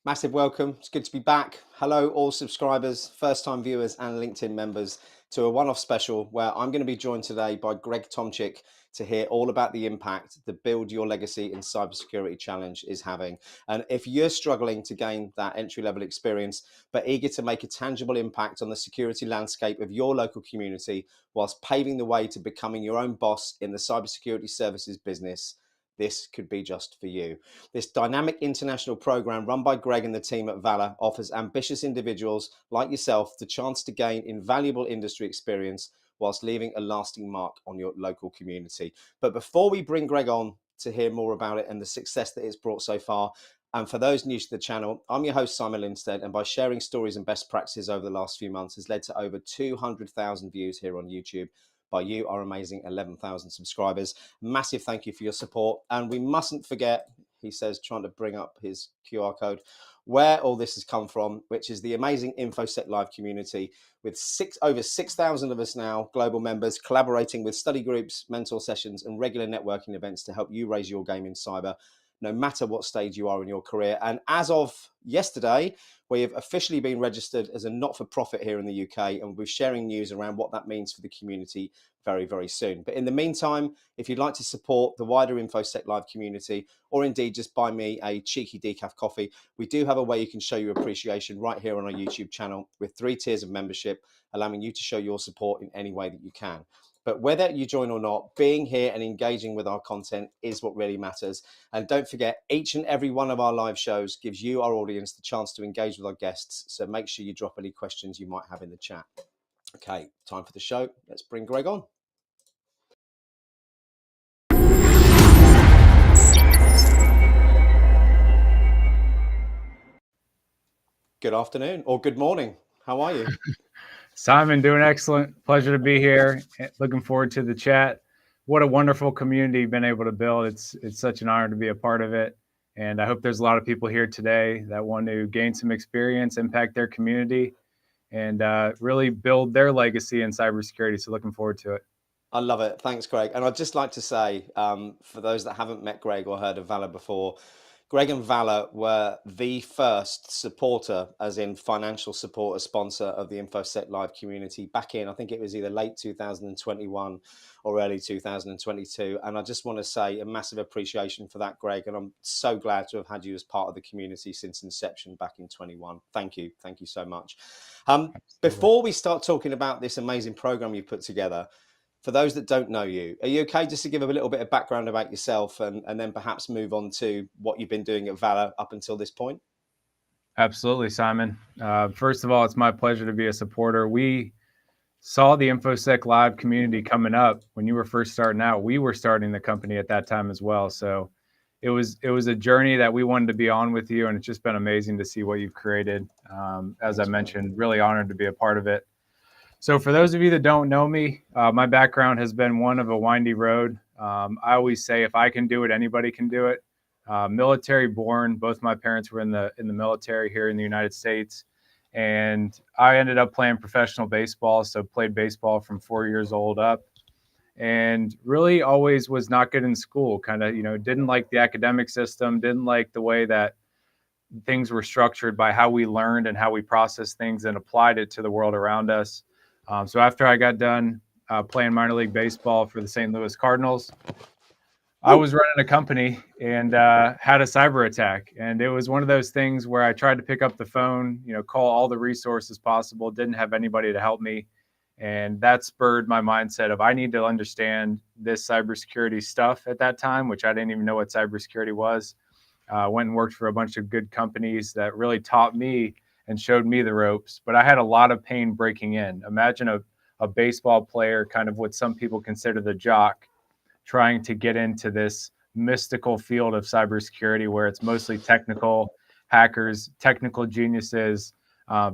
Massive welcome. It's good to be back. Hello, all subscribers, first-time viewers and LinkedIn members to a one-off special where I'm going to be joined today by Greg Tomchick to hear all about the impact the Build Your Legacy in Cybersecurity Challenge is having. And if you're struggling to gain that entry-level experience, but eager to make a tangible impact on the security landscape of your local community whilst paving the way to becoming your own boss in the cybersecurity services business, this could be just for you. This dynamic international program run by Greg and the team at Valor offers ambitious individuals like yourself the chance to gain invaluable industry experience whilst leaving a lasting mark on your local community. But before we bring Greg on to hear more about it and the success that it's brought so far, and for those new to the channel, I'm your host, Simon Lindstedt, and by sharing stories and best practices over the last few months has led to over 200,000 views here on YouTube. By you, our amazing 11,000 subscribers. Massive thank you for your support. And we mustn't forget, he says, trying to bring up his QR code, where all this has come from, which is the amazing InfoSec Live community with over 6,000 of us now, global members, collaborating with study groups, mentor sessions, and regular networking events to help you raise your game in cyber, no matter what stage you are in your career. And as of yesterday, we have officially been registered as a not-for-profit here in the UK, and we'll be sharing news around what that means for the community very, very soon. But in the meantime, if you'd like to support the wider InfoSec Live community, or indeed just buy me a cheeky decaf coffee, we do have a way you can show your appreciation right here on our YouTube channel with 3 tiers of membership, allowing you to show your support in any way that you can. But whether you join or not, being here and engaging with our content is what really matters. And don't forget, each and every one of our live shows gives you, our audience, the chance to engage with our guests. So make sure you drop any questions you might have in the chat. Okay, time for the show. Let's bring Greg on. Good afternoon or good morning. How are you? Simon, doing excellent. Pleasure to be here. Looking forward to the chat. What a wonderful community you've been able to build. It's such an honor to be a part of it. And I hope there's a lot of people here today that want to gain some experience, impact their community, and really build their legacy in cybersecurity. So looking forward to it. I love it. Thanks, Greg. And I'd just like to say, for those that haven't met Greg or heard of Valor before, Greg and Valor were the first supporter, as in financial supporter, sponsor of the InfoSec Live community back in, I think it was either late 2021 or early 2022. And I just want to say a massive appreciation for that, Greg. And I'm so glad to have had you as part of the community since inception back in 21. Thank you. Thank you so much. Before we start talking about this amazing program you put together, for those that don't know you, are you okay just to give a little bit of background about yourself and then perhaps move on to what you've been doing at Valor up until this point? Absolutely, Simon. First of all, it's my pleasure to be a supporter. We saw the InfoSec Live community coming up when you were first starting out. We were starting the company at that time as well. So it was a journey that we wanted to be on with you, and it's just been amazing to see what you've created. As I mentioned, really honored to be a part of it. So for those of you that don't know me, my background has been one of a windy road. I always say if I can do it, anybody can do it. Military born, both my parents were in the military here in the United States. And I ended up playing professional baseball, so played baseball from 4 years old up. And really always was not good in school, kind of, didn't like the academic system, didn't like the way that things were structured by how we learned and how we processed things and applied it to the world around us. So after I got done playing minor league baseball for the St. Louis Cardinals, I was running a company and had a cyber attack. And it was one of those things where I tried to pick up the phone, call all the resources possible, didn't have anybody to help me. And that spurred my mindset of I need to understand this cybersecurity stuff at that time, which I didn't even know what cybersecurity was. Went and worked for a bunch of good companies that really taught me and showed me the ropes, but I had a lot of pain breaking in. Imagine a baseball player, kind of what some people consider the jock, trying to get into this mystical field of cybersecurity where it's mostly technical hackers, technical geniuses,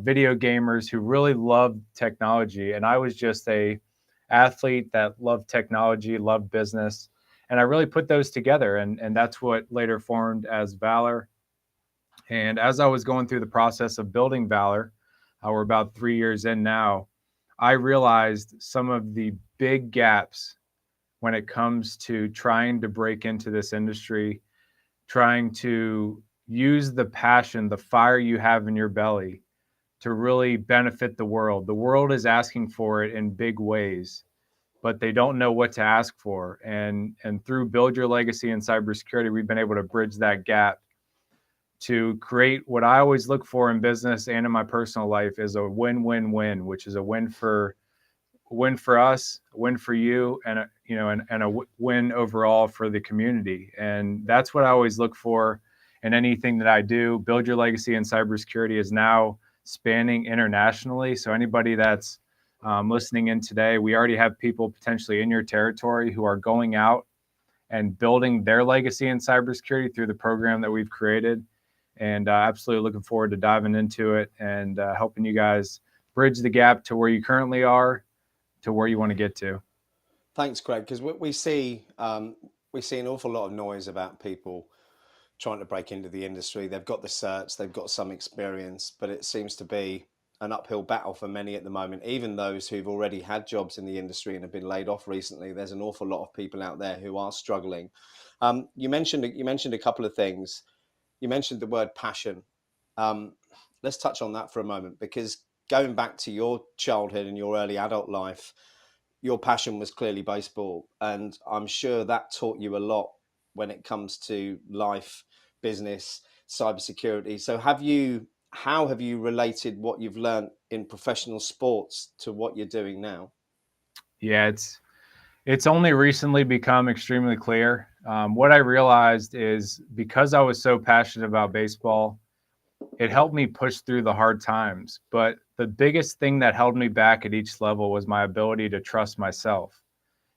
video gamers who really love technology. And I was just a athlete that loved technology, loved business. And I really put those together. And that's what later formed as Valor. And as I was going through the process of building Valor, we're about 3 years in now, I realized some of the big gaps when it comes to trying to break into this industry, trying to use the passion, the fire you have in your belly to really benefit the world. The world is asking for it in big ways, but they don't know what to ask for. And through Build Your Legacy in Cybersecurity, we've been able to bridge that gap to create what I always look for in business and in my personal life is a win-win-win, which is a win for us, a win for you, and a win overall for the community. And that's what I always look for in anything that I do. Build Your Legacy in Cybersecurity is now spanning internationally. So anybody that's listening in today, we already have people potentially in your territory who are going out and building their legacy in cybersecurity through the program that we've created. And absolutely looking forward to diving into it and helping you guys bridge the gap to where you currently are to where you want to get to. Thanks, Greg, because we see an awful lot of noise about people trying to break into the industry. They've got the certs, they've got some experience, but it seems to be an uphill battle for many at the moment. Even those who've already had jobs in the industry and have been laid off recently, there's an awful lot of people out there who are struggling. You mentioned a couple of things. You mentioned the word passion. Let's touch on that for a moment, because going back to your childhood and your early adult life, your passion was clearly baseball, and I'm sure that taught you a lot when it comes to life, business, cybersecurity. So how have you related what you've learned in professional sports to what you're doing now? Yeah, it's only recently become extremely clear. What I realized is because I was so passionate about baseball, it helped me push through the hard times. But the biggest thing that held me back at each level was my ability to trust myself.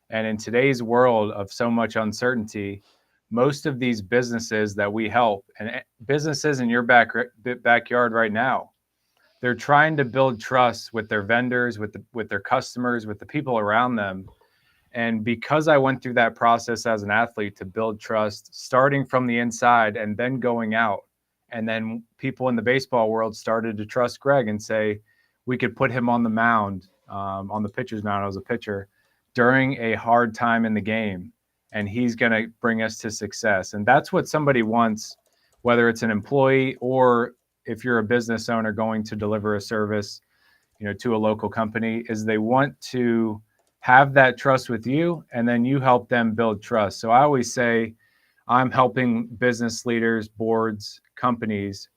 And in today's world of so much uncertainty, most of these businesses that we help, and businesses in your backyard right now, they're trying to build trust with their vendors, with their customers, with the people around them. And because I went through that process as an athlete to build trust, starting from the inside and then going out, and then people in the baseball world started to trust Greg and say we could put him on the mound, on the pitcher's mound as a pitcher during a hard time in the game, and he's going to bring us to success. And that's what somebody wants, whether it's an employee or if you're a business owner going to deliver a service, to a local company, is they want to have that trust with you, and then you help them build trust. So I always say I'm helping business leaders, boards, companies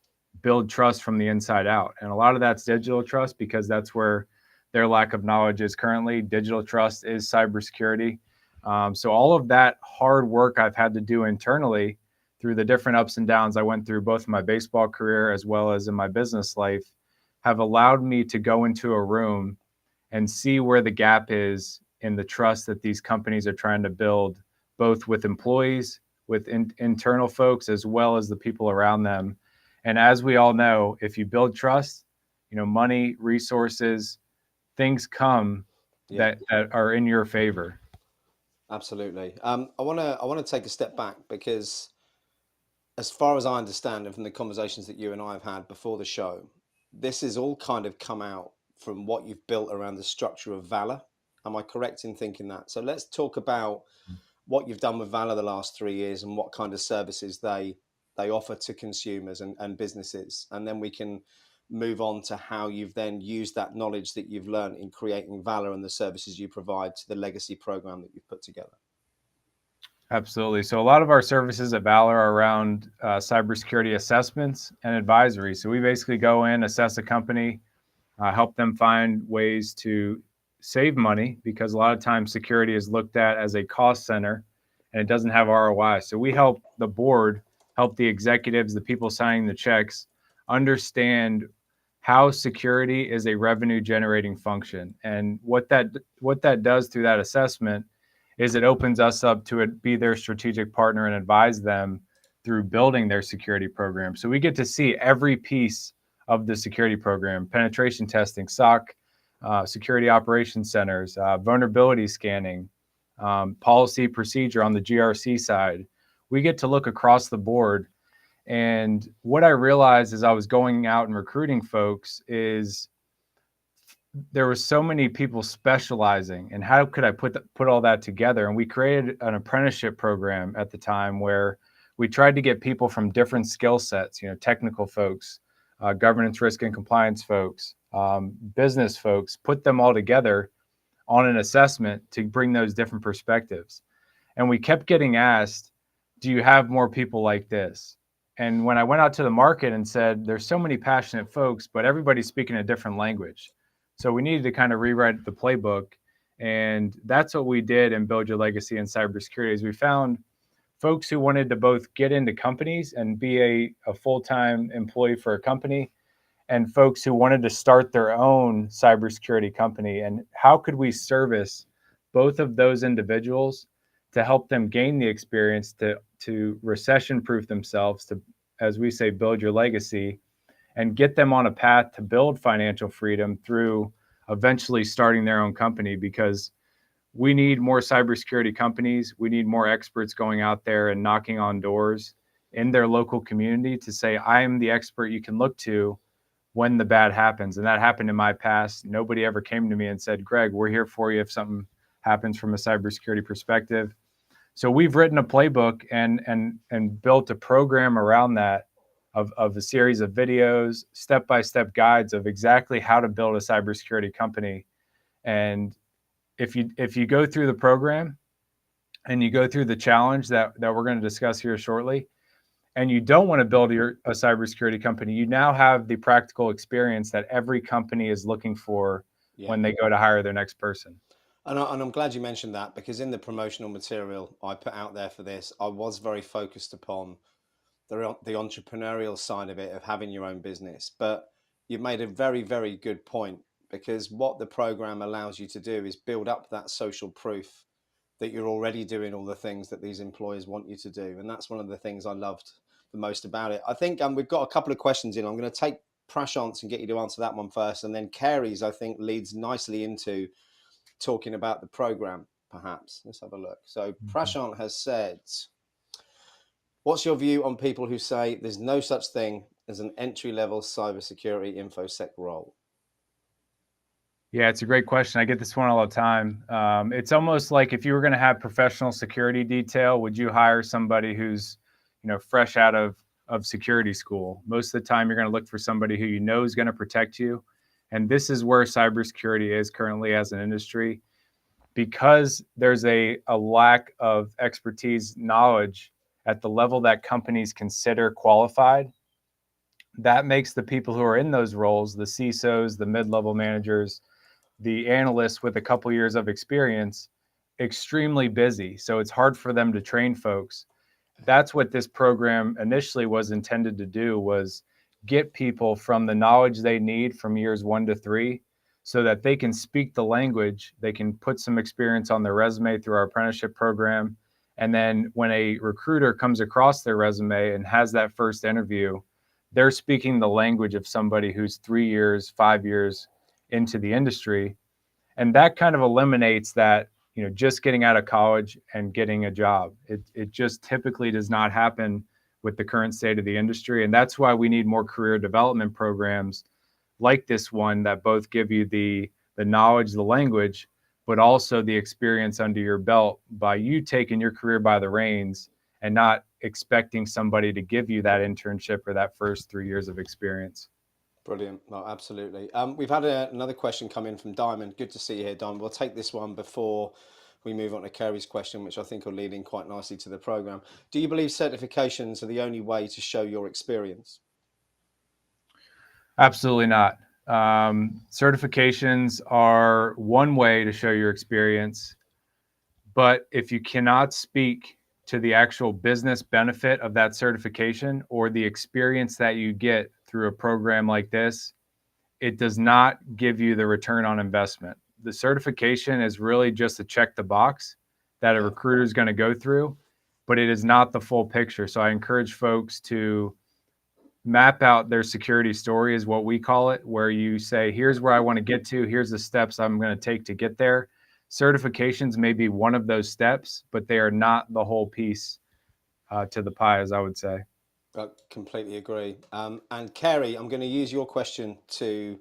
build trust from the inside out. And a lot of that's digital trust, because that's where their lack of knowledge is currently. Digital trust is cybersecurity. So all of that hard work I've had to do internally through the different ups and downs I went through, both in my baseball career as well as in my business life, have allowed me to go into a room and see where the gap is in the trust that these companies are trying to build, both with employees, with internal folks, as well as the people around them. And as we all know, if you build trust, money, resources, things Yeah, that are in your favor. absolutely. I want to take a step back, because as far as I understand, and from the conversations that you and I have had before the show, this has all kind of come out from what you've built around the structure of Valor. Am I correct in thinking that? So let's talk about what you've done with Valor the last 3 years and what kind of services they offer to consumers and businesses. And then we can move on to how you've then used that knowledge that you've learned in creating Valor and the services you provide to the legacy program that you've put together. Absolutely. So a lot of our services at Valor are around cybersecurity assessments and advisory. So we basically go in, assess a company, help them find ways to save money, because a lot of times security is looked at as a cost center and it doesn't have ROI. So we help the board, help the executives, the people signing the checks, understand how security is a revenue generating function. And what that does through that assessment is it opens us up to be their strategic partner and advise them through building their security program. So we get to see every piece of the security program: penetration testing, SOC, security operations centers, vulnerability scanning, policy procedure on the GRC side. We get to look across the board. And what I realized as I was going out and recruiting folks is there were so many people specializing, and how could I put all that together? And we created an apprenticeship program at the time where we tried to get people from different skill sets, technical folks, governance, risk, and compliance folks, business folks, put them all together on an assessment to bring those different perspectives. And we kept getting asked, do you have more people like this? And when I went out to the market and said, there's so many passionate folks, but everybody's speaking a different language. So we needed to kind of rewrite the playbook. And that's what we did in Build Your Legacy in Cybersecurity, is we found folks who wanted to both get into companies and be a full-time employee for a company, and folks who wanted to start their own cybersecurity company. And how could we service both of those individuals to help them gain the experience to recession-proof themselves, to, as we say, build your legacy, and get them on a path to build financial freedom through eventually starting their own company? Because we need more cybersecurity companies. We need more experts going out there and knocking on doors in their local community to say, I am the expert you can look to when the bad happens. And that happened in my past. Nobody ever came to me and said, Greg, we're here for you if something happens from a cybersecurity perspective. So we've written a playbook and built a program around that, of a series of videos, step-by-step guides of exactly how to build a cybersecurity company. And if you go through the program and you go through the challenge that we're going to discuss here shortly, and you don't want to build a cybersecurity company, you now have the practical experience that every company is looking for when they go to hire their next person. And I'm glad you mentioned that, because in the promotional material I put out there for this, I was very focused upon the entrepreneurial side of it, of having your own business. But you've made a very, very good point, because what the program allows you to do is build up that social proof that you're already doing all the things that these employers want you to do. And that's one of the things I loved the most about it. I think we've got a couple of questions in. I'm going to take Prashant's and get you to answer that one first. And then Carey's, I think, leads nicely into talking about the program, perhaps. Let's have a look. So Prashant has said, what's your view on people who say there's no such thing as an entry-level cybersecurity infosec role? Yeah, it's a great question. I get this one all the time. It's almost like, if you were going to have professional security detail, would you hire somebody who's, fresh out of security school? Most of the time, you're going to look for somebody who is going to protect you. And this is where cybersecurity is currently as an industry, because there's a lack of expertise, knowledge at the level that companies consider qualified. That makes the people who are in those roles, the CISOs, the mid-level managers, the analysts with a couple years of experience, extremely busy. So it's hard for them to train folks. That's what this program initially was intended to do, was get people from the knowledge they need from years 1 to 3, so that they can speak the language, they can put some experience on their resume through our apprenticeship program. And then when a recruiter comes across their resume and has that first interview, they're speaking the language of somebody who's 3 years, 5 years into the industry. And that kind of eliminates that, just getting out of college and getting a job. It just typically does not happen with the current state of the industry. And that's why we need more career development programs like this one, that both give you the knowledge, the language, but also the experience under your belt, by you taking your career by the reins and not expecting somebody to give you that internship or that first 3 years of experience. Brilliant. No, absolutely. We've had another question come in from Diamond. Good to see you here, Diamond. We'll take this one before we move on to Kerry's question, which I think will lead in quite nicely to the program. Do you believe certifications are the only way to show your experience? Absolutely not. Certifications are one way to show your experience, but if you cannot speak to the actual business benefit of that certification or the experience that you get through a program like this, it does not give you the return on investment. The certification is really just to check the box that a recruiter is going to go through, but it is not the full picture. So I encourage folks to map out their security story, is what we call it, where you say, here's where I want to get to, here's the steps I'm going to take to get there. Certifications may be one of those steps, but they are not the whole piece to the pie, as I would say. I completely agree. And Kerry, I'm going to use your question to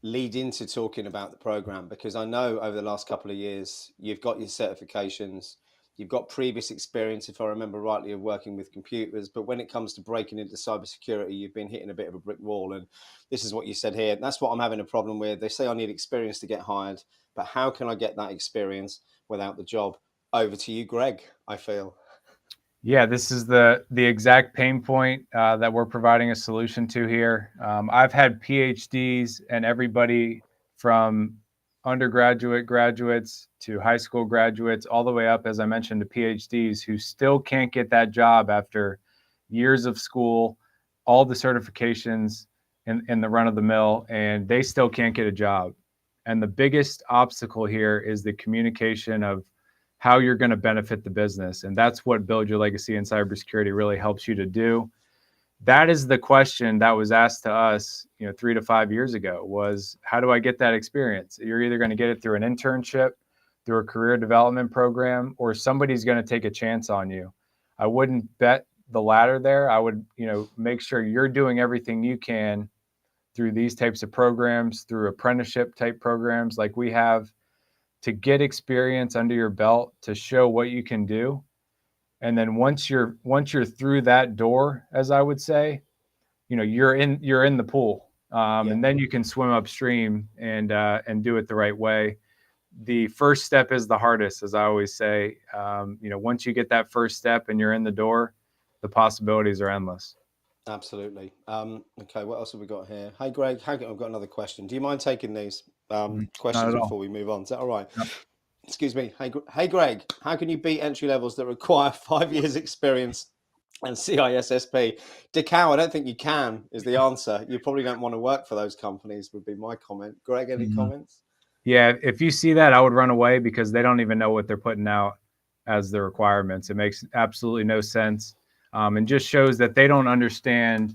lead into talking about the program, because I know over the last couple of years you've got your certifications, you've got previous experience, if I remember rightly, of working with computers, but when it comes to breaking into cybersecurity, you've been hitting a bit of a brick wall. And this is what you said here. That's what I'm having a problem with. They say I need experience to get hired, but how can I get that experience without the job? Over to you, Greg, I feel. Yeah, this is the exact pain point that we're providing a solution to here. I've had PhDs and everybody from undergraduate graduates to high school graduates, all the way up, as I mentioned, to PhDs who still can't get that job after years of school, all the certifications in the run of the mill, and they still can't get a job. And the biggest obstacle here is the communication of how you're going to benefit the business. And that's what Build Your Legacy in Cybersecurity really helps you to do. That is the question that was asked to us, 3 to 5 years ago, was how do I get that experience? You're either going to get it through an internship, through a career development program, or somebody's going to take a chance on you. I wouldn't bet the latter there. I would, make sure you're doing everything you can through these types of programs, through apprenticeship type programs like we have, to get experience under your belt, to show what you can do. And then once you're through that door, as I would say, you're in the pool, and then you can swim upstream and do it the right way. The first step is the hardest, as I always say. Once you get that first step and you're in the door, the possibilities are endless. Absolutely. Okay, what else have we got here? Hey, Greg, I've got another question. Do you mind taking these Not questions at all. before we move on? Is that all right? No. Excuse me. Hey, Greg, how can you beat entry levels that require 5 years experience and CISSP? Decal, I don't think you can, is the answer. You probably don't want to work for those companies, would be my comment. Greg, any comments? Yeah, if you see that, I would run away, because they don't even know what they're putting out as the requirements. It makes absolutely no sense, and just shows that they don't understand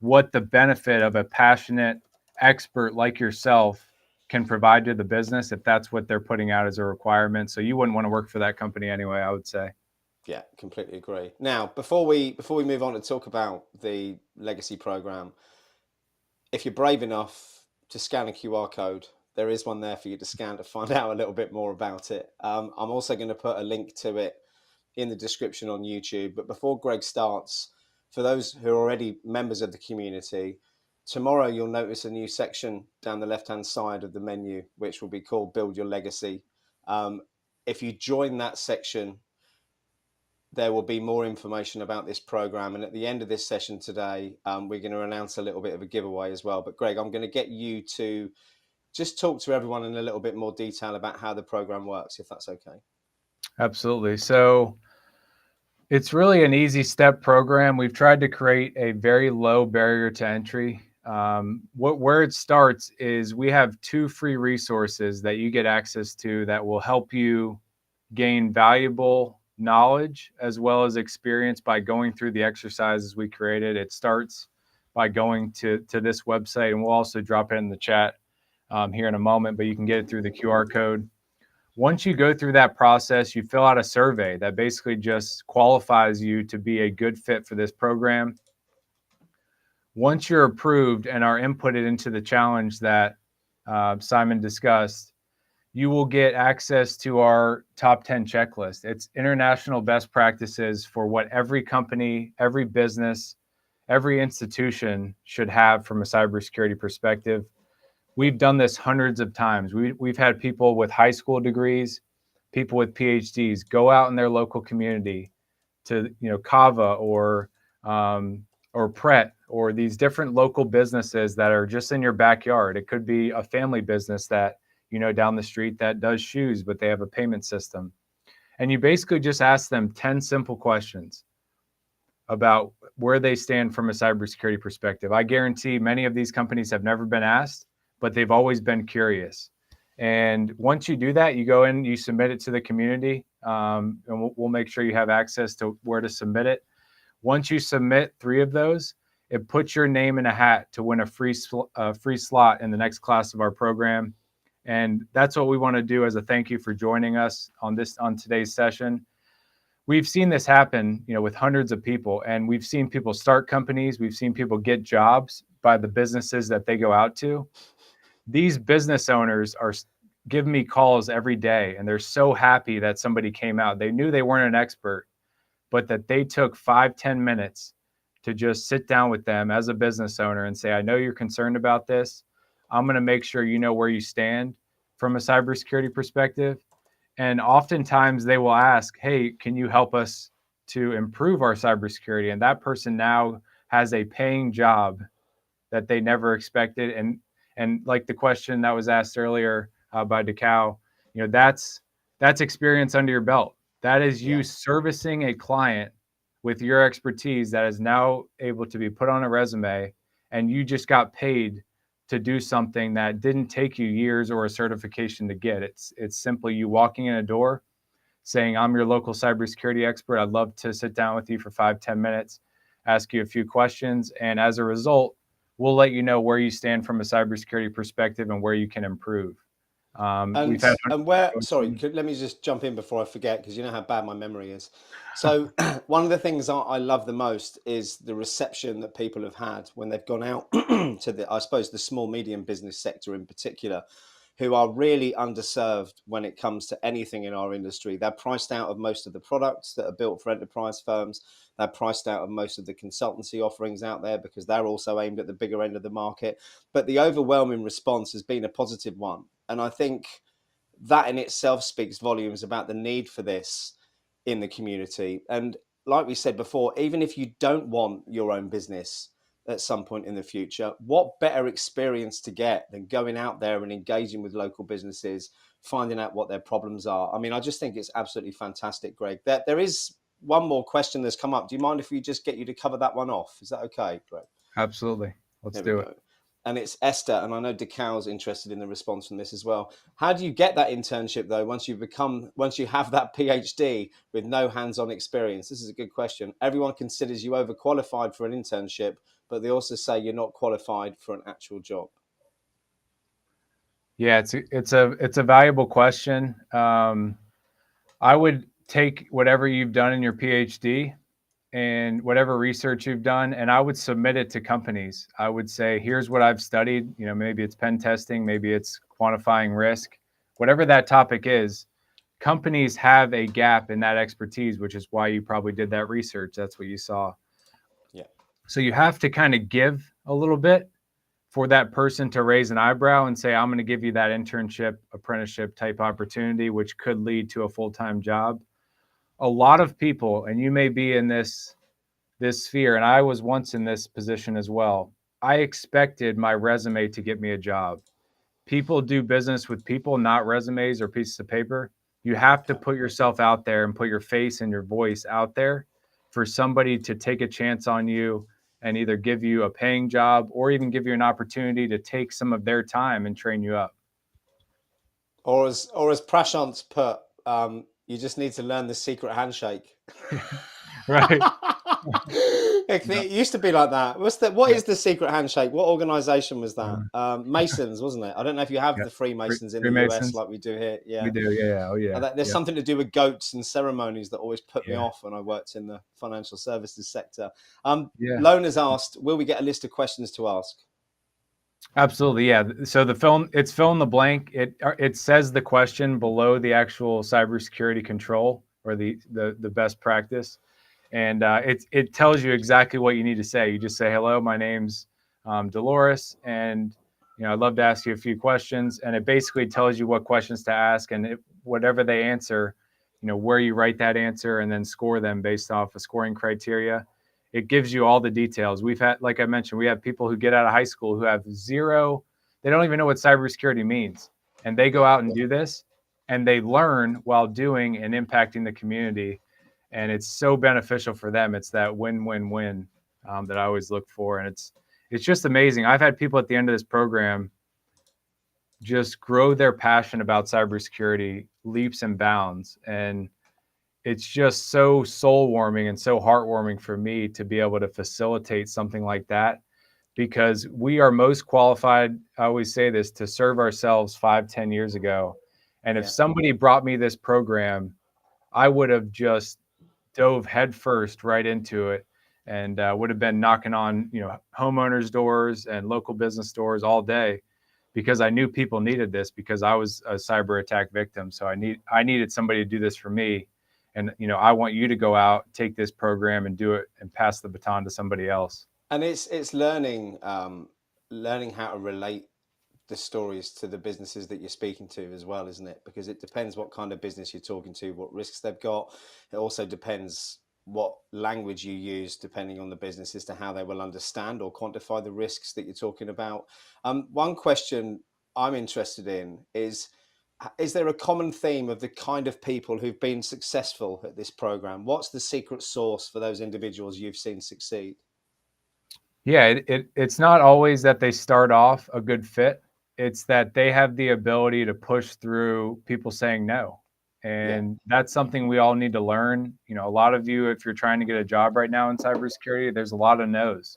what the benefit of a passionate expert like yourself can provide to the business if that's what they're putting out as a requirement. So you wouldn't want to work for that company anyway, I would say. Yeah, completely agree. Now, before we move on to talk about the legacy program, if you're brave enough to scan a QR code, there is one there for you to scan to find out a little bit more about it. I'm also going to put a link to it in the description on YouTube. But before Greg starts, for those who are already members of the community, tomorrow you'll notice a new section down the left-hand side of the menu, which will be called Build Your Legacy. If you join that section, there will be more information about this program. And at the end of this session today, we're going to announce a little bit of a giveaway as well. But Greg, I'm going to get you to just talk to everyone in a little bit more detail about how the program works, if that's okay. Absolutely. So it's really an easy step program. We've tried to create a very low barrier to entry. Where it starts is we have 2 free resources that you get access to that will help you gain valuable knowledge as well as experience by going through the exercises we created. It starts by going to this website, and we'll also drop it in the chat here in a moment, but you can get it through the QR code. Once you go through that process, you fill out a survey that basically just qualifies you to be a good fit for this program. Once you're approved and are inputted into the challenge that Simon discussed, you will get access to our top 10 checklist. It's international best practices for what every company, every business, every institution should have from a cybersecurity perspective. We've done this hundreds of times. We've had people with high school degrees, people with PhDs go out in their local community to, Kava or Pret or these different local businesses that are just in your backyard. It could be a family business that, down the street that does shoes, but they have a payment system. And you basically just ask them 10 simple questions about where they stand from a cybersecurity perspective. I guarantee many of these companies have never been asked, but they've always been curious. And once you do that, you go in, you submit it to the community. and we'll make sure you have access to where to submit it. Once you submit 3 of those, it puts your name in a hat to win a free slot in the next class of our program. And that's what we want to do as a thank you for joining us on today's session. We've seen this happen, with hundreds of people, and we've seen people start companies. We've seen people get jobs by the businesses that they go out to. These business owners are giving me calls every day, and they're so happy that somebody came out. They knew they weren't an expert, but that they took 5-10 minutes to just sit down with them as a business owner and say, I know you're concerned about this. I'm going to make sure you know where you stand from a cybersecurity perspective. And oftentimes they will ask, hey, can you help us to improve our cybersecurity? And that person now has a paying job that they never expected. And like the question that was asked earlier by DeCow, that's experience under your belt. That is you servicing a client with your expertise that is now able to be put on a resume, and you just got paid to do something that didn't take you years or a certification to get. It's simply you walking in a door saying, I'm your local cybersecurity expert. I'd love to sit down with you for 5-10 minutes, ask you a few questions. And as a result, we'll let you know where you stand from a cybersecurity perspective and where you can improve. And sorry, let me just jump in before I forget, because you know how bad my memory is. So one of the things I love the most is the reception that people have had when they've gone out to I suppose the small medium business sector in particular, who are really underserved when it comes to anything in our industry. They're priced out of most of the products that are built for enterprise firms. They're priced out of most of the consultancy offerings out there because they're also aimed at the bigger end of the market. But the overwhelming response has been a positive one. And I think that in itself speaks volumes about the need for this in the community. And like we said before, even if you don't want your own business at some point in the future, what better experience to get than going out there and engaging with local businesses, finding out what their problems are? I mean, I just think it's absolutely fantastic, Greg. There is one more question that's come up. Do you mind if we just get you to cover that one off? Is that okay, Greg? Absolutely. Let's do it. And it's Esther, and I know DeCal's interested in the response from this as well. How do you get that internship though once you have that PhD with no hands-on experience? This is a good question. Everyone considers you overqualified for an internship, but they also say you're not qualified for an actual job. Yeah, it's a valuable question. I would take whatever you've done in your PhD and whatever research you've done, and I would submit it to companies. I would say, here's what I've studied. Maybe it's pen testing, maybe it's quantifying risk, whatever that topic is. Companies have a gap in that expertise, which is why you probably did that research. That's what you saw. Yeah. So you have to kind of give a little bit for that person to raise an eyebrow and say, I'm going to give you that internship, apprenticeship type opportunity, which could lead to a full-time job. A lot of people, and you may be in this sphere, and I was once in this position as well. I expected my resume to get me a job. People do business with people, not resumes or pieces of paper. You have to put yourself out there and put your face and your voice out there for somebody to take a chance on you and either give you a paying job or even give you an opportunity to take some of their time and train you up. Or as Prashant's put, you just need to learn the secret handshake. Right. It used to be like that. What is the secret handshake? What organization was that? Masons, wasn't it? I don't know if you have the Freemasons in the US like we do here. Yeah, we do. Yeah. Oh, yeah. There's something to do with goats and ceremonies that always put me off when I worked in the financial services sector. Lone has asked, will we get a list of questions to ask? Absolutely, yeah. So it's fill in the blank. It says the question below the actual cybersecurity control or the best practice, and it tells you exactly what you need to say. You just say, hello, my name's Dolores, and I'd love to ask you a few questions, and it basically tells you what questions to ask, and whatever they answer, where you write that answer, and then score them based off a scoring criteria. It gives you all the details. We've had, like I mentioned, we have people who get out of high school who have zero, they don't even know what cybersecurity means. And they go out and do this, and they learn while doing and impacting the community. And it's so beneficial for them. It's that win-win-win that I always look for. And it's just amazing. I've had people at the end of this program just grow their passion about cybersecurity leaps and bounds. And it's just so soul warming and so heartwarming for me to be able to facilitate something like that, because we are most qualified, I always say this, to serve ourselves 5, 10 years ago. And if Yeah. somebody brought me this program, I would have just dove headfirst right into it, and would have been knocking on, homeowners' doors and local business doors all day, because I knew people needed this, because I was a cyber attack victim. So I needed somebody to do this for me. And I want you to go out, take this program and do it and pass the baton to somebody else. And it's learning learning how to relate the stories to the businesses that you're speaking to as well, isn't it? Because it depends what kind of business you're talking to, what risks they've got. It also depends what language you use, depending on the business, as to how they will understand or quantify the risks that you're talking about. One question I'm interested in is there a common theme of the kind of people who've been successful at this program? What's the secret sauce for those individuals you've seen succeed? Yeah, it's not always that they start off a good fit. It's that they have the ability to push through people saying no. Yeah. And that's something we all need to learn. A lot of you, if you're trying to get a job right now in cybersecurity, there's a lot of no's.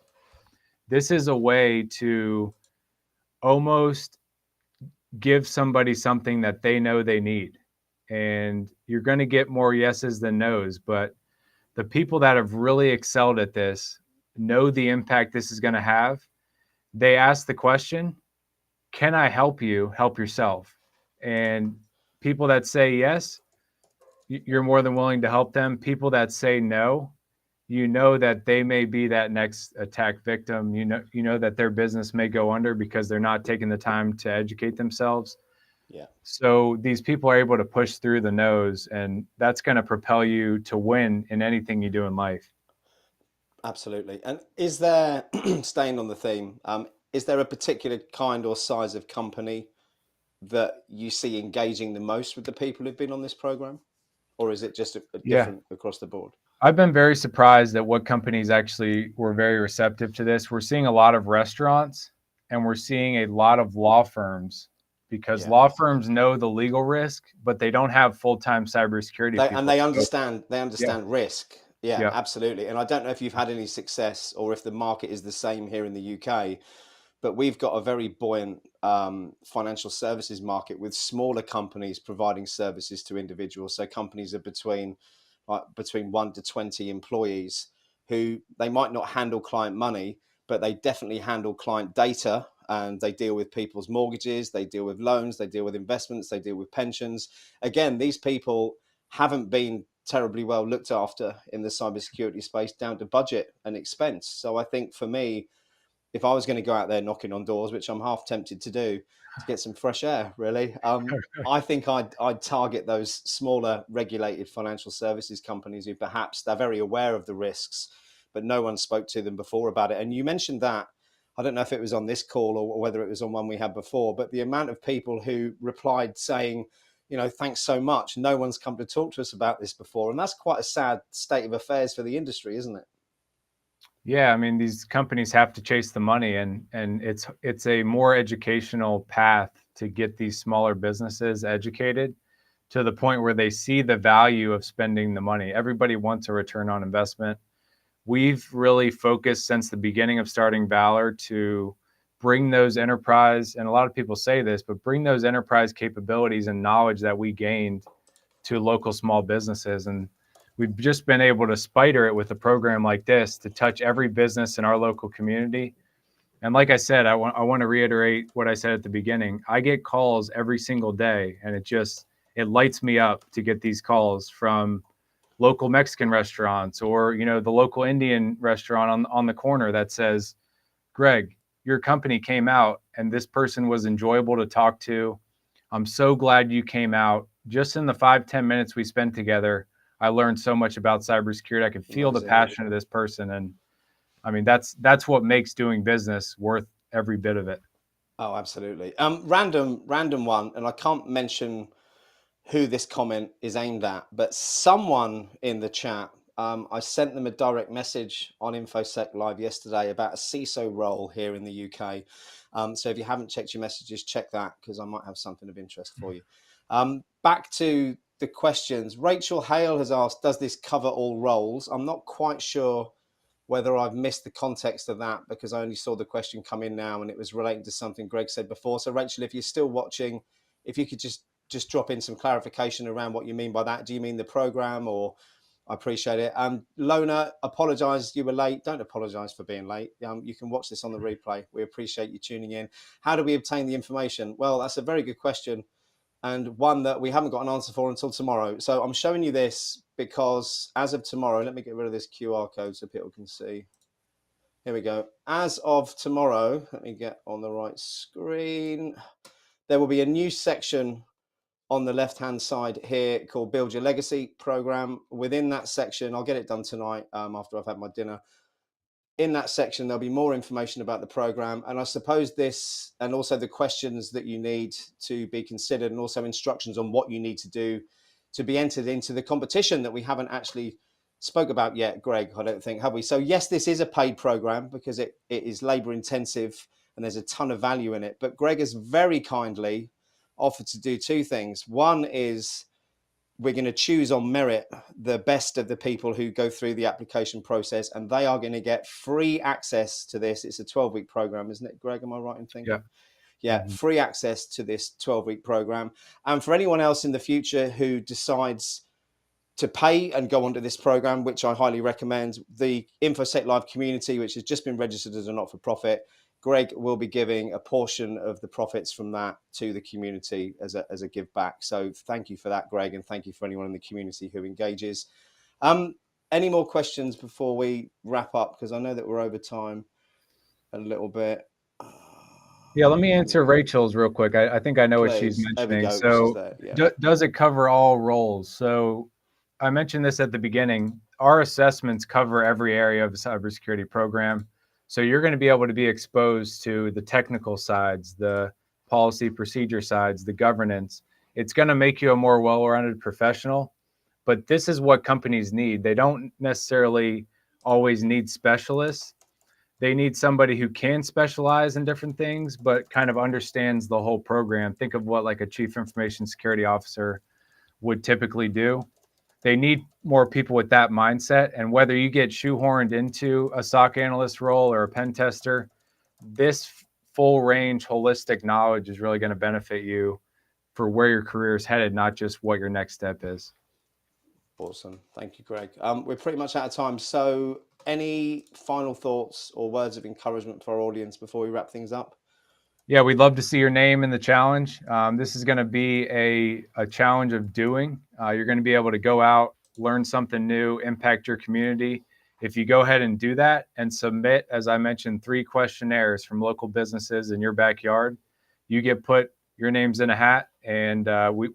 This is a way to almost give somebody something that they know they need. And you're going to get more yeses than nos, but the people that have really excelled at this know the impact this is going to have. They ask the question, can I help you help yourself? And people that say yes, you're more than willing to help them. People that say no, that they may be that next attack victim. You know that their business may go under because they're not taking the time to educate themselves. Yeah. So these people are able to push through the no's, and that's going to propel you to win in anything you do in life. Absolutely. And is there, staying on the theme, is there a particular kind or size of company that you see engaging the most with the people who've been on this program? Or is it just a Yeah. different across the board? I've been very surprised at what companies actually were very receptive to this. We're seeing a lot of restaurants, and we're seeing a lot of law firms, because Yeah. law firms know the legal risk, but they don't have full-time cybersecurity And people. they So, yeah, understand risk. Yeah, yeah. absolutely. And I don't know if you've had any success or if the market is the same here in the UK, but we've got a very buoyant financial services market with smaller companies providing services to individuals. So companies are between 1 to 20 employees, who they might not handle client money, but they definitely handle client data, and they deal with people's mortgages, they deal with loans, they deal with investments, they deal with pensions. Again, these people haven't been terribly well looked after in the cybersecurity space, down to budget and expense. So I think for me, if I was going to go out there knocking on doors, which I'm half tempted to do to get some fresh air, really, I think I'd target those smaller regulated financial services companies who perhaps they're very aware of the risks, but no one spoke to them before about it. And you mentioned that. I don't know if it was on this call or whether it was on one we had before, but the amount of people who replied saying, thanks so much. No one's come to talk to us about this before. And that's quite a sad state of affairs for the industry, isn't it? Yeah, I mean, these companies have to chase the money, and it's a more educational path to get these smaller businesses educated to the point where they see the value of spending the money. Everybody wants a return on investment. We've really focused since the beginning of starting Valor to bring those enterprise, and a lot of people say this, but bring those enterprise capabilities and knowledge that we gained to local small businesses. And we've just been able to spider it with a program like this to touch every business in our local community. And like I said, I want to reiterate what I said at the beginning. I get calls every single day, and it lights me up to get these calls from local Mexican restaurants, or the local Indian restaurant on the corner that says, Greg, your company came out and this person was enjoyable to talk to. I'm so glad you came out. Just in the 5, 10 minutes we spent together, I learned so much about cybersecurity. I could feel the Amazing. passion of this person. And I mean, that's what makes doing business worth every bit of it. Oh, absolutely. Random one, and I can't mention who this comment is aimed at, but someone in the chat, I sent them a direct message on InfoSec Live yesterday about a CISO role here in the UK. So if you haven't checked your messages, check that, because I might have something of interest for you. Back to the questions. Rachel Hale has asked, does this cover all roles? I'm not quite sure whether I've missed the context of that because I only saw the question come in now and it was relating to something Greg said before. So Rachel, if you're still watching, if you could just drop in some clarification around what you mean by that. Do you mean the program, or I appreciate it. Lona, apologise you were late. Don't apologise for being late. You can watch this on the replay. We appreciate you tuning in. How do we obtain the information? Well, that's a very good question, and one that we haven't got an answer for until tomorrow. So I'm showing you this because as of tomorrow, let me get rid of this QR code so people can see. Here we go. As of tomorrow, let me get on the right screen. There will be a new section on the left-hand side here called Build Your Legacy Program. Within that section, I'll get it done tonight after I've had my dinner. In that section, there'll be more information about the program. And I suppose this, and also the questions that you need to be considered, and also instructions on what you need to do to be entered into the competition that we haven't actually spoke about yet, Greg, I don't think, have we? So yes, this is a paid program because it is labor intensive and there's a ton of value in it. But Greg has very kindly offered to do two things. One is we're going to choose on merit the best of the people who go through the application process, and they are going to get free access to this. It's a 12-week program, isn't it, Greg? Am I right in thinking? Yeah, free access to this 12-week program. And for anyone else in the future who decides to pay and go onto this program, which I highly recommend, the InfoSec Live community, which has just been registered as a not-for-profit, Greg will be giving a portion of the profits from that to the community as a give back. So thank you for that, Greg, and thank you for anyone in the community who engages. Any more questions before we wrap up? Because I know that we're over time a little bit. Yeah, let me answer Rachel's real quick. I think I know what she's Please. There we mentioning. go. She's So there. Yeah. does it cover all roles? So I mentioned this at the beginning. Our assessments cover every area of the cybersecurity program. So you're going to be able to be exposed to the technical sides, the policy procedure sides, the governance. It's going to make you a more well-rounded professional. But this is what companies need. They don't necessarily always need specialists. They need somebody who can specialize in different things, but kind of understands the whole program. Think of what like a chief information security officer would typically do. They need more people with that mindset. And whether you get shoehorned into a SOC analyst role or a pen tester, this full range holistic knowledge is really going to benefit you for where your career is headed, not just what your next step is. Awesome. Thank you, Greg. We're pretty much out of time. So any final thoughts or words of encouragement for our audience before we wrap things up? Yeah, we'd love to see your name in the challenge. This is going to be a challenge of doing. You're going to be able to go out, learn something new, impact your community. If you go ahead and do that and submit, as I mentioned, 3 questionnaires from local businesses in your backyard, you get put your name's in a hat, and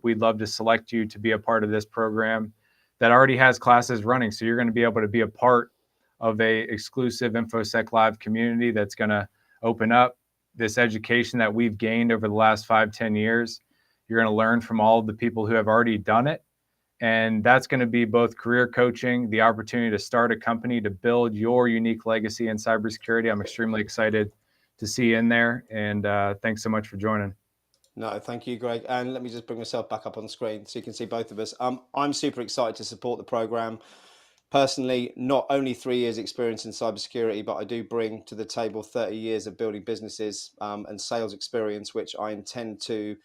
we'd love to select you to be a part of this program that already has classes running. So you're going to be able to be a part of a exclusive InfoSec Live community that's going to open up this education that we've gained over the last 5-10 years. You're going to learn from all of the people who have already done it. And that's going to be both career coaching, the opportunity to start a company, to build your unique legacy in cybersecurity. I'm extremely excited to see you in there. And thanks so much for joining. No, thank you, Greg. And let me just bring myself back up on the screen so you can see both of us. I'm super excited to support the program. Personally, not only 3 years experience in cybersecurity, but I do bring to the table 30 years of building businesses and sales experience, which I intend to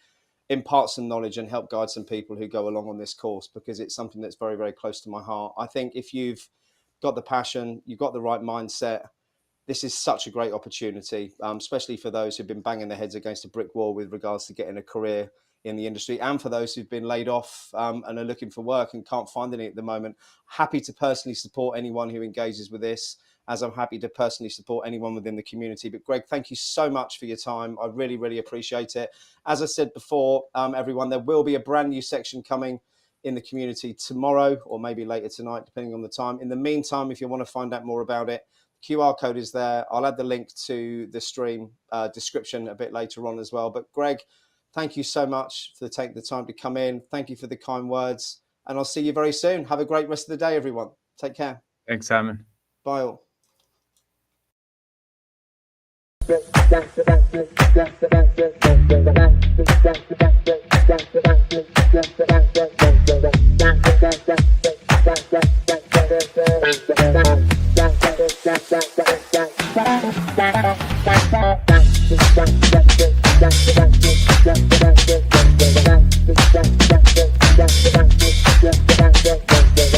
impart some knowledge and help guide some people who go along on this course, because it's something that's very, very close to my heart. I think if you've got the passion, you've got the right mindset, this is such a great opportunity, especially for those who've been banging their heads against a brick wall with regards to getting a career in the industry, and for those who've been laid off and are looking for work and can't find any at the moment. Happy to personally support anyone who engages with this, as I'm happy to personally support anyone within the community. But Greg, thank you so much for your time. I really, really appreciate it. As I said before, everyone, there will be a brand new section coming in the community tomorrow, or maybe later tonight, depending on the time. In the meantime, if you want to find out more about it, QR code is there. I'll add the link to the stream description a bit later on as well. But Greg, thank you so much for taking the time to come in. Thank you for the kind words. And I'll see you very soon. Have a great rest of the day, everyone. Take care. Thanks, Simon. Bye all.